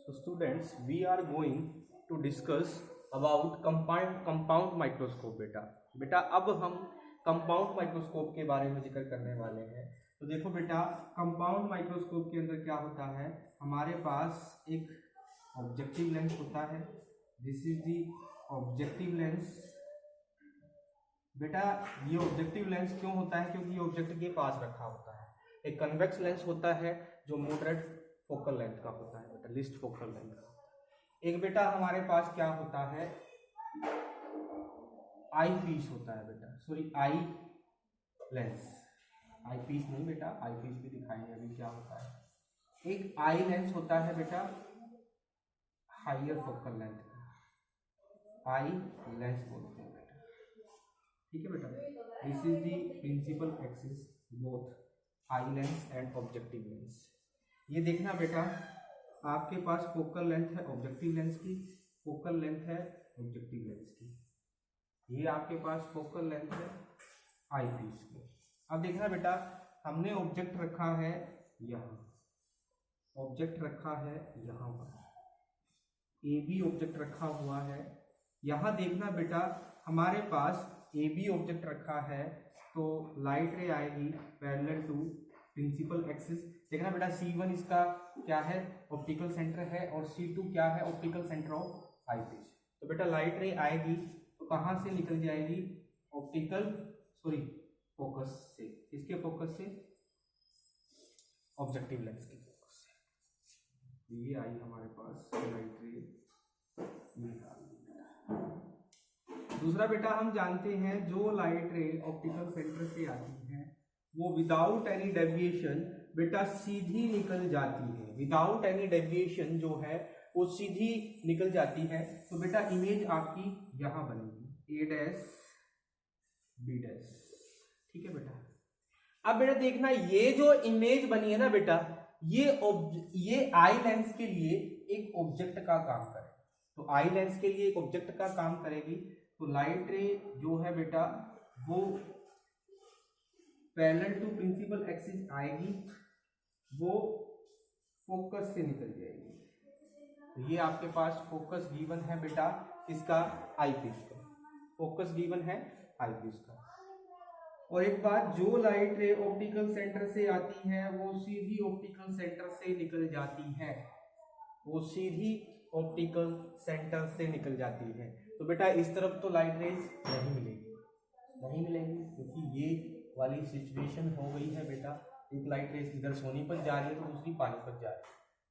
So students, we are going to discuss about compound microscope. बेटा अब हम compound microscope के बारे में जिक्र करने वाले हैं। तो देखो बेटा, कंपाउंड माइक्रोस्कोप के अंदर क्या होता है, हमारे पास एक ऑब्जेक्टिव लेंस होता है। This is the objective lens. बेटा ये ऑब्जेक्टिव लेंस क्यों होता है, क्योंकि ये ऑब्जेक्ट के पास रखा होता है। एक कन्वेक्स लेंस होता है जो मॉडरेट फोकल लेंथ का होता है बेटा, लिस्ट फोकल लेंथ का। एक बेटा हमारे पास क्या होता है, आई पीस होता है बेटा, सॉरी आई लेंस, आई पीस नहीं बेटा, आई पीस भी दिखाएंगे अभी क्या होता है। एक आई लेंस होता है बेटा हायर फोकल लेंथ का, आई लेंस बोलते हैं बेटा, ठीक है बेटा। This is the principal axis both eye lens and objective lens. ये देखना बेटा, आपके पास फोकल लेंथ है ऑब्जेक्टिव लेंस की, फोकल लेंथ है ऑब्जेक्टिव लेंस की। ये आपके पास फोकल लेंथ है आई पीस की। अब देखना बेटा, हमने ऑब्जेक्ट रखा है यहाँ, ऑब्जेक्ट रखा है यहाँ पर, ए बी ऑब्जेक्ट रखा हुआ है। यहाँ देखना बेटा, हमारे पास ए बी ऑब्जेक्ट रखा है, तो लाइट रे आएगी पैरेलल टू प्रिंसिपल एक्सिस। देखना बेटा, C1 इसका क्या है, ऑप्टिकल सेंटर है, और C2 क्या है, optical centre of eyepiece. तो बेटा लाइट रे आएगी तो कहाँ से निकल जाएगी, ऑप्टिकल सॉरी फोकस से, किसके फोकस से, ऑब्जेक्टिव लेंस के फोकस से। ये आई हमारे पास लाइट रे। दूसरा बेटा, हम जानते हैं जो लाइट रे ऑप्टिकल सेंटर से आती है वो विदाउट एनी डेविएशन बेटा सीधी निकल जाती है, विदाउट एनी डेविएशन जो है वो सीधी निकल जाती है। तो बेटा इमेज आपकी यहां बनेगी, ए डैश बी डैश, ठीक है बेटा। अब बेटा देखना, ये जो इमेज बनी है ना बेटा, ये आई लेंस के लिए एक ऑब्जेक्ट का काम करे, तो आई लेंस के लिए एक ऑब्जेक्ट का काम करेगी। तो लाइट रे जो है बेटा वो पैरेलल टू प्रिंसिपल एक्सिस आएगी, वो फोकस से निकल जाएगी। तो ये आपके पास फोकस गिवन है बेटा इसका आई पीस का, फोकस गिवन है आई पीस का। और एक बात, जो लाइट रे ऑप्टिकल सेंटर से आती है वो सीधी ऑप्टिकल सेंटर से निकल जाती है, वो सीधी ऑप्टिकल सेंटर से निकल जाती है। तो बेटा इस तरफ तो लाइट रेज नहीं मिलेगी, नहीं मिलेगी, क्योंकि ये वाली सिचुएशन हो गई है बेटा, एक लाइट रेज इधर सोनीपत जा रही है तो दूसरी पानीपत जा रही है,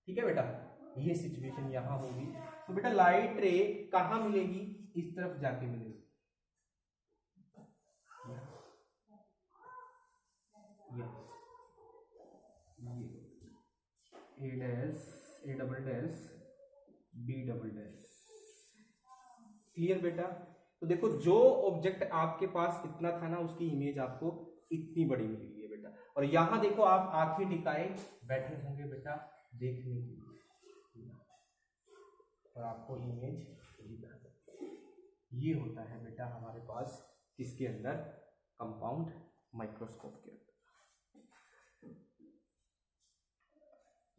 ठीक है बेटा, ये सिचुएशन यहाँ होगी। तो बेटा लाइट रे कहाँ मिलेगी, इस तरफ जाके मिलेगी, ये A dash A double dash B double dash, clear बेटा। तो देखो, जो ऑब्जेक्ट आपके पास इतना था ना, उसकी इमेज आपको इतनी बड़ी मिल गई है बेटा। और यहां देखो, आप आंखें टिकाए बैठे होंगे बेटा देखने के लिए, और आपको इमेज दिखा दें। ये होता है बेटा हमारे पास किसके अंदर, कंपाउंड माइक्रोस्कोप के अंदर।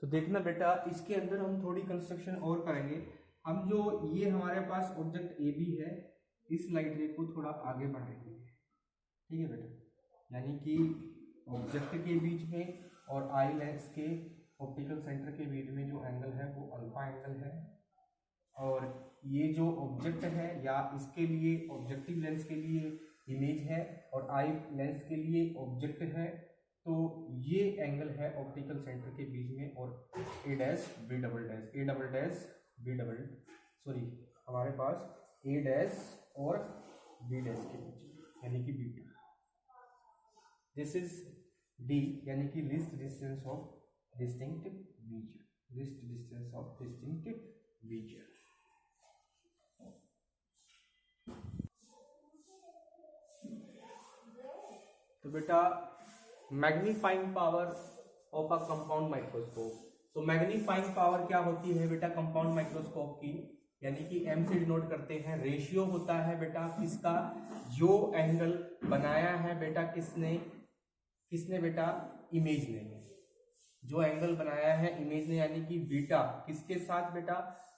तो देखना बेटा, इसके अंदर हम थोड़ी कंस्ट्रक्शन और करेंगे। हम जो ये हमारे पास ऑब्जेक्ट ए बी है, इस लाइट रे को थोड़ा आगे बढ़ाएंगे, ठीक है बेटा, यानी कि ऑब्जेक्ट के बीच में और आई लेंस के ऑप्टिकल सेंटर के बीच में जो एंगल है वो अल्फा एंगल है। और ये जो ऑब्जेक्ट है, या इसके लिए ऑब्जेक्टिव लेंस के लिए इमेज है और आई लेंस के लिए ऑब्जेक्ट है, तो ये एंगल है ऑप्टिकल सेंटर के बीच में, और A dash B double dash, A double dash B double, sorry हमारे पास ए डैश और बी डैश के बीच, यानी कि बीटा। दिस इज डी, यानी कि least distance of distinct vision, least distance of distinct vision. तो बेटा magnifying power of a compound microscope. तो मैग्नीफाइंग पावर क्या होती है बेटा कंपाउंड माइक्रोस्कोप की, यानी कि m से डिनोट करते हैं। रेशियो होता है बेटा किसका, जो एंगल बनाया है बेटा किसने, किसने बेटा, इमेज ने। जो एंगल बनाया है इमेज ने, यानी कि बीटा किसके साथ बेटा,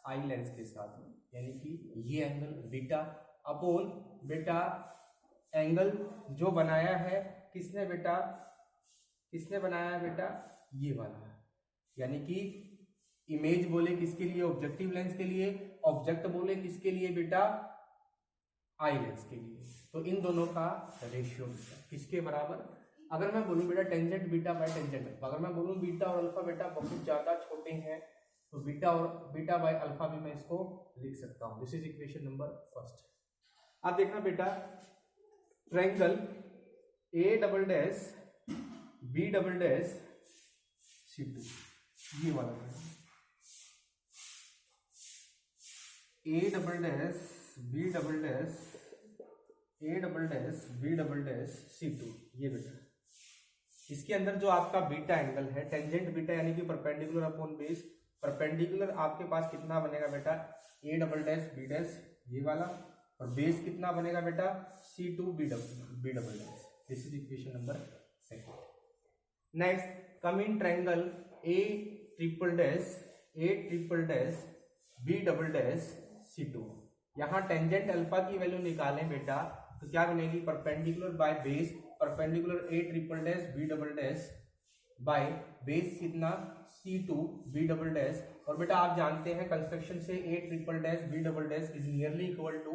आई लेंस के साथ, यानी कि ये एंगल बीटा अपोन बेटा एंगल जो बनाया है किसने बेटा, किसने बनाया है बेटा, ये वाला, यानी कि इमेज बोले किसके लिए, ऑब्जेक्टिव लेंस के लिए, ऑब्जेक्ट बोले किसके लिए बेटा, आई लेंस के लिए। तो इन दोनों का रेशियो किसके बराबर, अगर मैं बोलूं बेटा tangent beta by tangent alpha, अगर मैं बोलूं बीटा और अल्फा बेटा बहुत ज्यादा छोटे हैं तो बीटा और बीटा बाय अल्फा भी मैं इसको लिख सकता हूं। This is equation number first. अब देखना बेटा triangle A double dash B double dash C2, ये वाला A double dash B double dash A double dash B double dash C2, ये बेटा इसके अंदर जो आपका बीटा एंगल है टेंजेंट बीटा यानी कि परपेंडिकुलर अपॉन बेस, परपेंडिकुलर आपके पास कितना बनेगा बेटा, A double dash B dash ये वाला, और बेस कितना बनेगा बेटा C2 B double dash. This is equation number second. Next come in triangle A triple dash B double dash C2। यहाँ टेंजेंट अल्फा की वैल्यू निकालें बेटा तो क्या बनेगी, perpendicular by base, perpendicular A triple dash B double dash by base कितना C2 B double dash. और बेटा आप जानते हैं कंस्ट्रक्शन से A triple dash B double dash is nearly equal to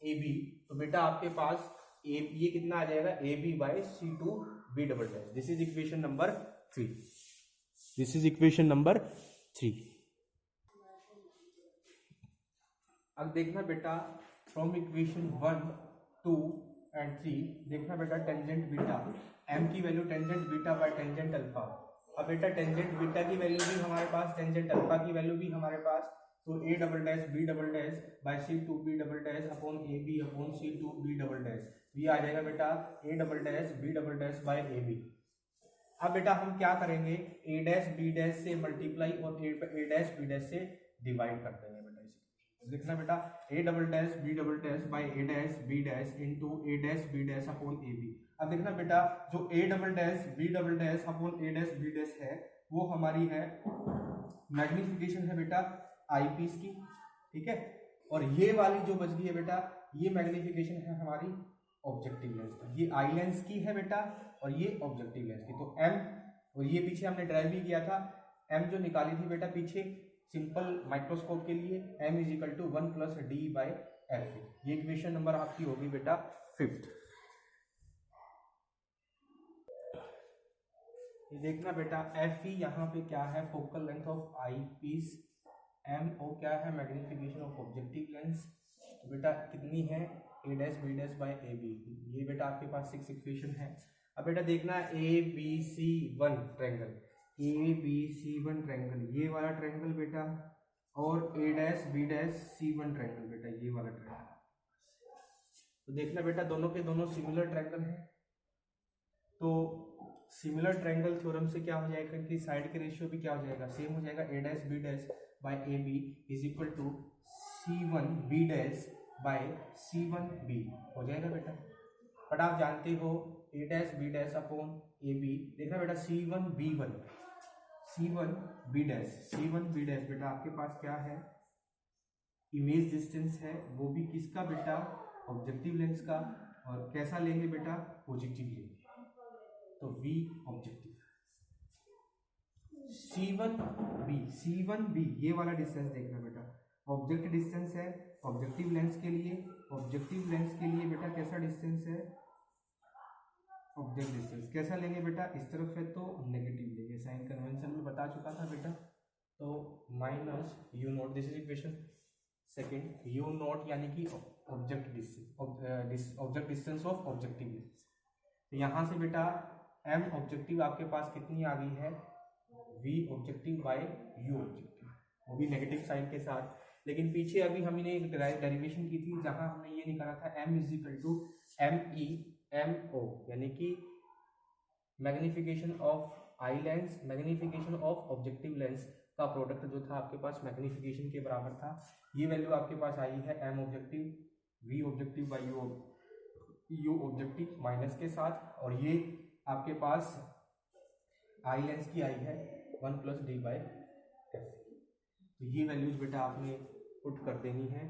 A B, तो बेटा आपके पास ये कितना आ जाएगा, A B by C2 B double dash. This is equation number 3। This is equation number 3। अब देखना बेटा फ्रॉम इक्वेशन 1, 2 एंड 3 देखना बेटा टेंजेंट बीटा m की value tangent beta by tangent alpha. अब बेटा टेंजेंट बीटा की वैल्यू भी हमारे पास, टेंजेंट अल्फा की वैल्यू भी हमारे पास, तो A double dash B double dash by C2 B double dash upon A B upon C2 B double dash, ये आ जाएगा बेटा A double dash B double dash by A B. अब बेटा हम क्या करेंगे, ए डैश बी डैश से मल्टीप्लाई और ए डैश बी डैश से डिवाइड कर देंगे बेटा इसे। लिखना बेटा A double dash B double dash by A dash B dash into A dash B dash upon A B. अब देखना बेटा जो A double dash B double dash upon A dash B dash है वो हमारी है मैग्निफिकेशन है बेटा आई पीस की, ठीक है, और ये वाली जो बच गई है बेटा ये मैग्निफिकेशन है हमारी ऑब्जेक्टिव लेंस की, ये आई लेंस की है बेटा और ये ऑब्जेक्टिव लेंस की। तो m, और ये पीछे हमने ड्राइव भी किया था, m जो निकाली थी बेटा पीछे सिंपल माइक्रोस्कोप के लिए m is equal to 1 plus D by F. ये इक्वेशन नंबर आपकी होगी बेटा 5th। ये देखना बेटा एफ ई यहाँ पे क्या है, focal length of eyepiece, M O क्या है, मैग्निफिकेशन ऑफ ऑब्जेक्टिव लेंस। तो बेटा कितनी है, A dash B dash by A B, ये बेटा आपके पास 6 इक्वेशन है। अब बेटा देखना A B C 1 triangle, A B C 1 triangle ये वाला ट्रायंगल बेटा, और A dash B dash C 1 triangle बेटा ये वाला ट्रायंगल। तो देखना बेटा दोनों के दोनों सिमिलर ट्रायंगल है, तो सिमिलर ट्रायंगल थ्योरम से क्या हो जाएगा कि साइड के रेशियो भी क्या हो जाएगा, सेम हो जाएगा, A dash B dash by A B is equal to C1 B dash by C1 B हो जाएगा बेटा। बट आप जानते हो A dash B dash upon A B, देखना बेटा C1 B1 C1 B dash बेटा आपके पास क्या है, इमेज डिस्टेंस है, वो भी किसका बेटा, ऑब्जेक्टिव लेंस का, और कैसा लेंगे बेटा, पॉजिटिव लेंगे, तो V ऑब्जेक्टिव। C1 B ये वाला डिस्टेंस देखना बेटा, ऑब्जेक्ट डिस्टेंस है ऑब्जेक्टिव लेंस के लिए, ऑब्जेक्टिव लेंस के लिए बेटा कैसा डिस्टेंस है, ऑब्जेक्ट डिस्टेंस कैसा लेंगे बेटा, इस तरफ है तो नेगेटिव लेंगे, साइन कन्वेंशन में बता चुका था बेटा, तो minus you not. This is equation second, you not यानी कि object distance of objective lens. तो यहाँ से बेटा m ऑब्जेक्टिव आपके पास कितनी आ गई है, v objective by u objective, वो भी नेगेटिव साइन के साथ। लेकिन पीछे अभी हमने एक डेरिवेशन की थी जहां हमने ये निकाला था m is equal to ME MO, यानी कि magnification of eye lens magnification of objective lens का प्रोडक्ट जो था आपके पास मैग्निफिकेशन के बराबर था। ये वैल्यू आपके पास आई है m objective v objective by u objective minus के साथ, और ये आपके पास आई लेंस की आई है 1 प्लस डी बाई एफ। तो ये वैल्यूज बेटा आपने पुट कर देनी है।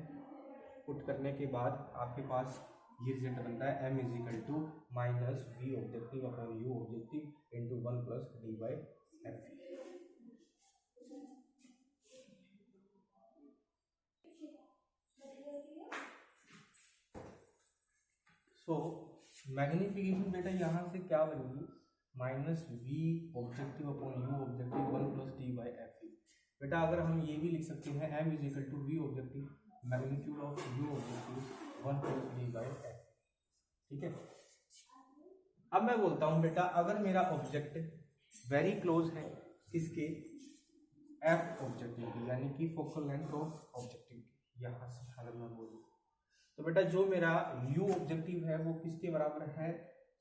पुट करने के बाद आपके पास ये रिजल्ट बनता है m is equal to minus V objective upon U objective into 1 plus D by F. So magnification बेटा यहाँ से क्या बनेगी, minus V objective upon U objective 1 plus D by F. बेटा अगर हम ये भी लिख सकते हैं m is equal to V objective magnitude of U objective 1 plus D by F. ठीक है। अब मैं बोलता हूँ बेटा अगर मेरा ऑब्जेक्ट वेरी क्लोज है किसके, एफ ऑब्जेक्टिव की, यानी कि फोकल लेंथ ऑफ ऑब्जेक्टिव की, यहाँ से अगर मैं बोलूँ तो बेटा जो मेरा यू ऑब्जेक्टिव है वो किसके बराबर है,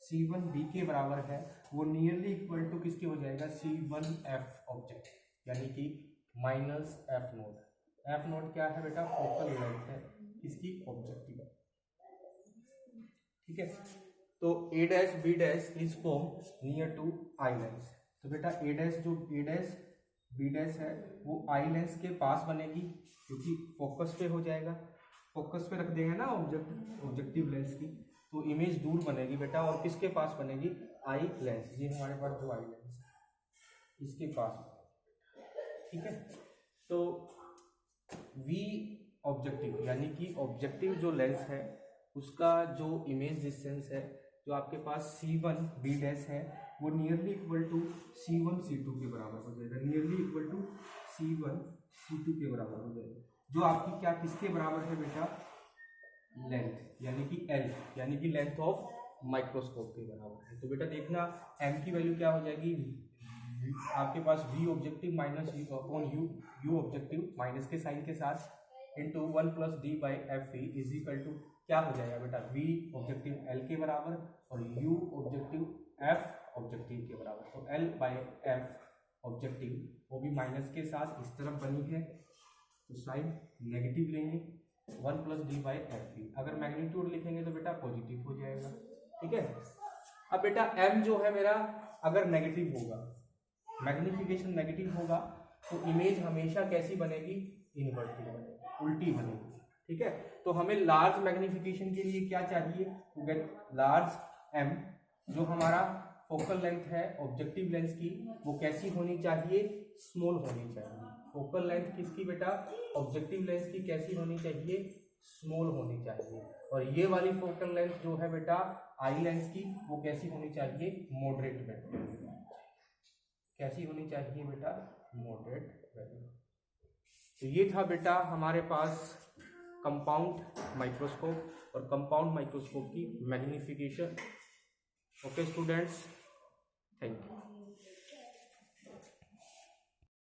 C1b के बराबर है, वो नियरली इक्वल टू किसके हो जाएगा, C1f ऑब्जेक्टिव, यानी कि minus F note. F note क्या है बेटा, फोकल लेंथ है किसकी, ऑब्जेक्टिव। ठीक है। तो A dash B dash is form near to eye lens. तो बेटा ए डैश जो ए डैश बी डैश है वो आई लेंस के पास बनेगी, क्योंकि फोकस पे हो जाएगा, फोकस पे रख देंगे ना ऑब्जेक्टिव लेंस की, तो इमेज दूर बनेगी बेटा, और किसके पास बनेगी, आई लेंस। ये हमारे पास जो आई लेंस है इसके पास। ठीक है। तो वी ऑब्जेक्टिव यानी कि ऑब्जेक्टिव जो लेंस है उसका जो इमेज डिस्टेंस है जो आपके पास C1 B डैश है वो nearly equal to C1 C2 के बराबर हो जाएगा, nearly equal to C1 C2 के बराबर हो जाएगा, जो आपकी क्या किसके बराबर है बेटा, लेंथ, यानी कि L, यानी कि लेंथ ऑफ माइक्रोस्कोप के बराबर है। तो बेटा देखना M की वैल्यू क्या हो जाएगी, आपके पास V objective minus upon U objective minus के साइन के साथ into 1 plus D by F is equal to क्या हो जाएगा बेटा, V ऑब्जेक्टिव L के बराबर और U ऑब्जेक्टिव F ऑब्जेक्टिव के बराबर। तो L बाई F ऑब्जेक्टिव वो भी माइनस के साथ इस तरफ बनी है, तो साइन नेगेटिव लेंगे, 1 प्लस डी बाई एफ। अगर मैग्नीट्यूड लिखेंगे तो बेटा पॉजिटिव हो जाएगा। ठीक है। अब बेटा M जो है मेरा अगर नेगेटिव होगा, मैग्निफिकेशन नेगेटिव होगा, तो इमेज हमेशा कैसी बनेगी, इनवर्टेड बनेगी, उल्टी बनेगी। ठीक है। तो हमें लार्ज मैग्निफिकेशन के लिए क्या चाहिए, टू गेट लार्ज M, जो हमारा फोकल लेंथ है ऑब्जेक्टिव लेंस की वो कैसी होनी चाहिए, स्मॉल होनी चाहिए। फोकल लेंथ किसकी बेटा, ऑब्जेक्टिव लेंस की कैसी होनी चाहिए, स्मॉल होनी चाहिए। और ये वाली फोकल लेंथ जो है बेटा आई लेंस की वो कैसी होनी चाहिए, मॉडरेट वैल्यू, कैसी होनी चाहिए बेटा, मॉडरेट वैल्यू। तो ये था बेटा हमारे पास कंपाउंड माइक्रोस्कोप और कंपाउंड माइक्रोस्कोप की मैग्निफिकेशन। Okay students.